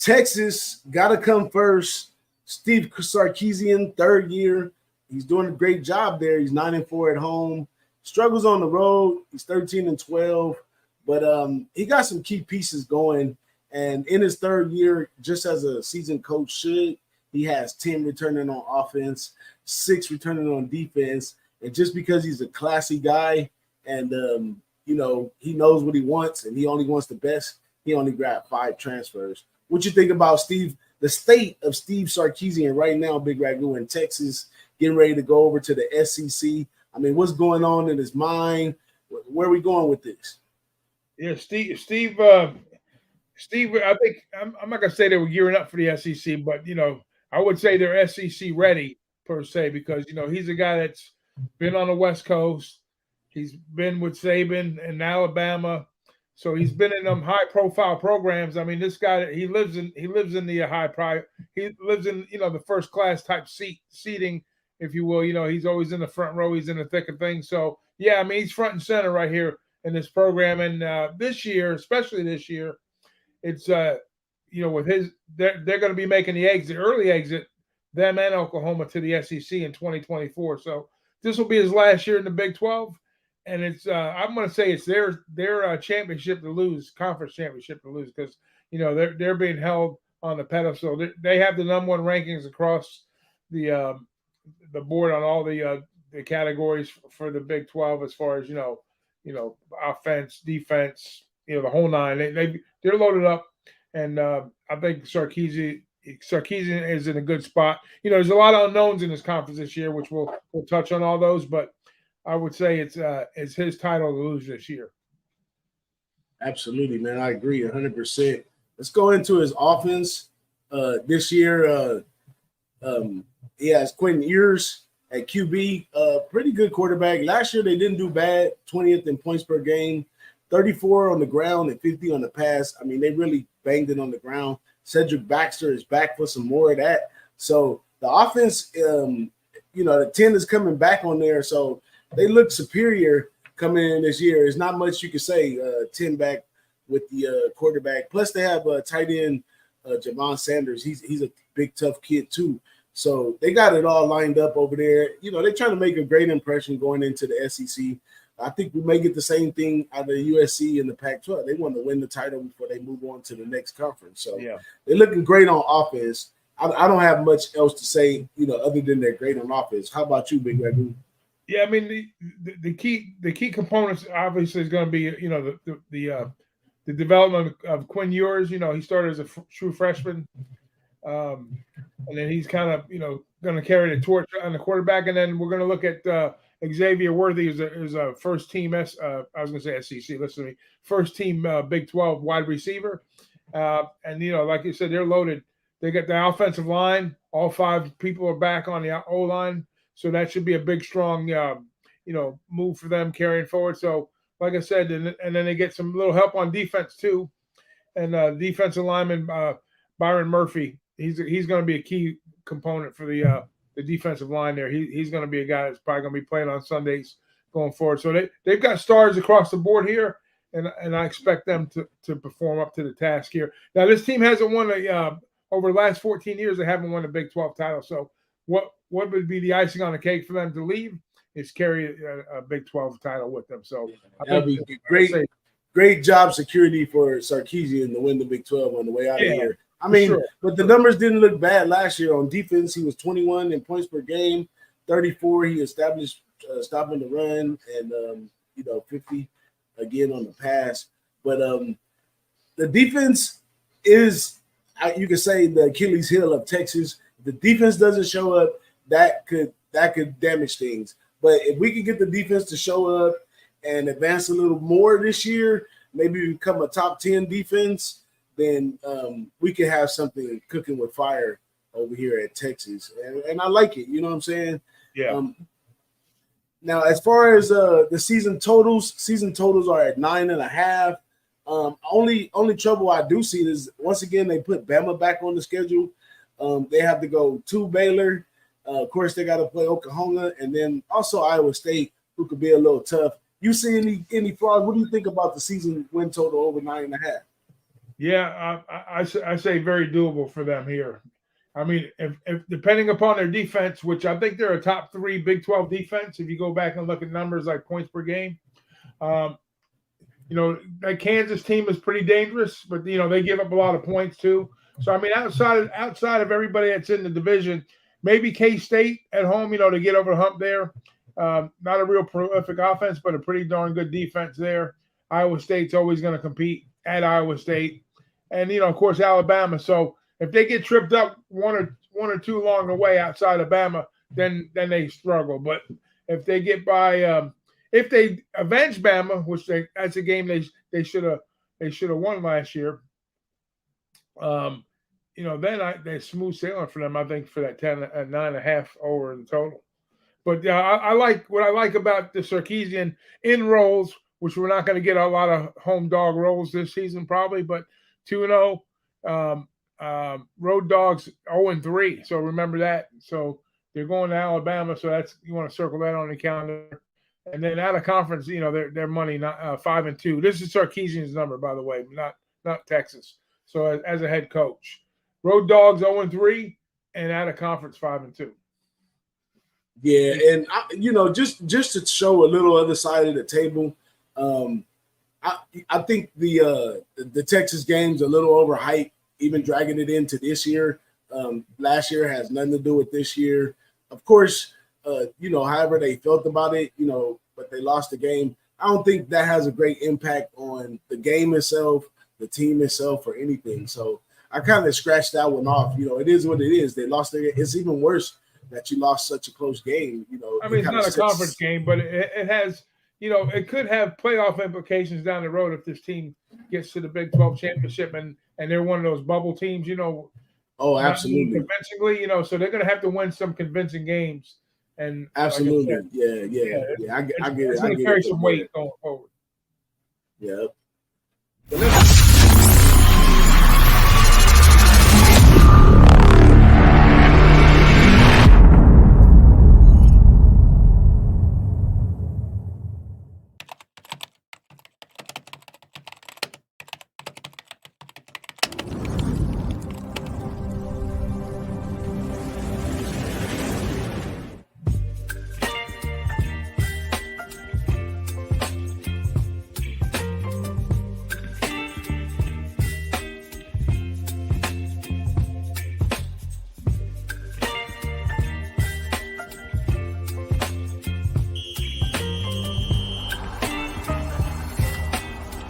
Texas got to come first. Steve Sarkisian, third year. He's doing a great job there. He's 9-4 at home. Struggles on the road. He's 13-12. But he got some key pieces going. And in his third year, just as a seasoned coach should, he has 10 returning on offense, 6 returning on defense. And just because he's a classy guy and, he knows what he wants and he only wants the best, he only grabbed 5 transfers. What you think about the state of Steve Sarkisian right now, Big Ragu, in Texas, getting ready to go over to the SEC? I mean, what's going on in his mind? Where are we going with this? Yeah, Steve, I think I'm not gonna say they were gearing up for the SEC, but I would say they're SEC ready per se because he's a guy that's been on the West Coast. He's been with Saban in Alabama, so he's been in them high profile programs. I mean, this guy he lives in the he lives in the first class type seating, if you will. He's always in the front row. He's in the thick of things. So yeah, I mean, he's front and center right here in this program. And this year, especially this year, it's with his they're going to be making the early exit, them and Oklahoma, to the SEC in 2024. So this will be his last year in the Big 12, and it's I'm going to say it's their championship to lose, conference championship to lose, because they're being held on the pedestal. They have the number 1 rankings across the board on all the categories for the Big 12 as far as offense, defense, the whole nine. They're loaded up, and I think Sarkisian is in a good spot. There's a lot of unknowns in this conference this year, which we'll touch on all those, but I would say it's his title to lose this year. Absolutely, man. I agree 100%. Let's go into his offense. This year, he has Quentin Ewers at QB, pretty good quarterback. Last year they didn't do bad, 20th in points per game, 34 on the ground and 50 on the pass. I mean, they really banged it on the ground. Cedric Baxter is back for some more of that. So the offense, the 10 is coming back on there. So they look superior coming in this year. There's not much you can say, 10 back with the quarterback. Plus they have tight end Javon Sanders. He's a big, tough kid too. So they got it all lined up over there. They're trying to make a great impression going into the SEC. I think we may get the same thing out of the USC and the Pac-12. They want to win the title before they move on to the next conference. So yeah, they're looking great on offense. I don't have much else to say, other than they're great on offense. How about you, Big Ragu? Yeah, I mean the key components obviously is going to be the development of Quinn Ewers. He started as a true freshman. And then he's kind of, going to carry the torch on the quarterback. And then we're going to look at Xavier Worthy as a first team. I was going to say SEC. Listen to me. First team Big 12 wide receiver. And like you said, they're loaded. They got the offensive line. All 5 people are back on the O line, so that should be a big, strong, move for them carrying forward. So, like I said, and then they get some little help on defense too. And defensive lineman Byron Murphy. He's going to be a key component for the defensive line there. He's going to be a guy that's probably going to be playing on Sundays going forward. So they've got stars across the board here, and I expect them to perform up to the task here. Now, this team hasn't won over the last 14 years. They haven't won a Big 12 title. So what would be the icing on the cake for them to leave is carry a Big 12 title with them. So that would be great job security for Sarkisian to win the Big 12 on the way out of here. I mean, but the numbers didn't look bad last year on defense. He was 21 in points per game, 34. He established stopping the run, and 50 again on the pass. But the defense is, you could say, the Achilles heel of Texas. If the defense doesn't show up, that could damage things. But if we could get the defense to show up and advance a little more this year, maybe become a top 10 defense, then we could have something cooking with fire over here at Texas. And I like it. You know what I'm saying? Yeah. Now, as far as the season totals are at 9.5. Only trouble I do see is, once again, they put Bama back on the schedule. They have to go to Baylor. Of course, they got to play Oklahoma, and then also Iowa State, who could be a little tough. You see any flaws? What do you think about the season win total over 9.5? Yeah, I say very doable for them here. I mean, if depending upon their defense, which I think they're a top 3 Big 12 defense, if you go back and look at numbers like points per game, that Kansas team is pretty dangerous, but they give up a lot of points too. So I mean, outside of everybody that's in the division, maybe K-State at home, to get over the hump there. Not a real prolific offense, but a pretty darn good defense there. Iowa State's always going to compete at Iowa State, and of course Alabama. So if they get tripped up one or two along the way outside of Bama, then they struggle. But if they get by, if they avenge Bama, which that's a game they should have won last year, then they smooth sailing for them. I think for that 9.5 over the total. But I like what I like about the Sarkisian in rolls, which we're not going to get a lot of home dog rolls this season probably, but 2-0. Road dogs 0-3. So remember that. So they're going to Alabama. So you want to circle that on the calendar. And then out of conference, their money 5-2. This is Sarkisian's number, by the way, not Texas. So as a head coach, road dogs 0-3, and out of conference 5-2. Yeah, and just to show a little other side of the table, I think the Texas game's a little overhyped, even dragging it into this year. Last year has nothing to do with this year. Of course, however they felt about it, but they lost the game. I don't think that has a great impact on the game itself, the team itself, or anything. So I kind of scratched that one off. It is what it is. They lost it's even worse that you lost such a close game. I mean, it's not a conference game, but it has, it could have playoff implications down the road if this team gets to the Big 12 championship and they're one of those bubble teams, Oh, absolutely. Convincingly, so they're going to have to win some convincing games. And absolutely. Like I said, yeah. I get it. It's going to carry some weight going forward. Yeah.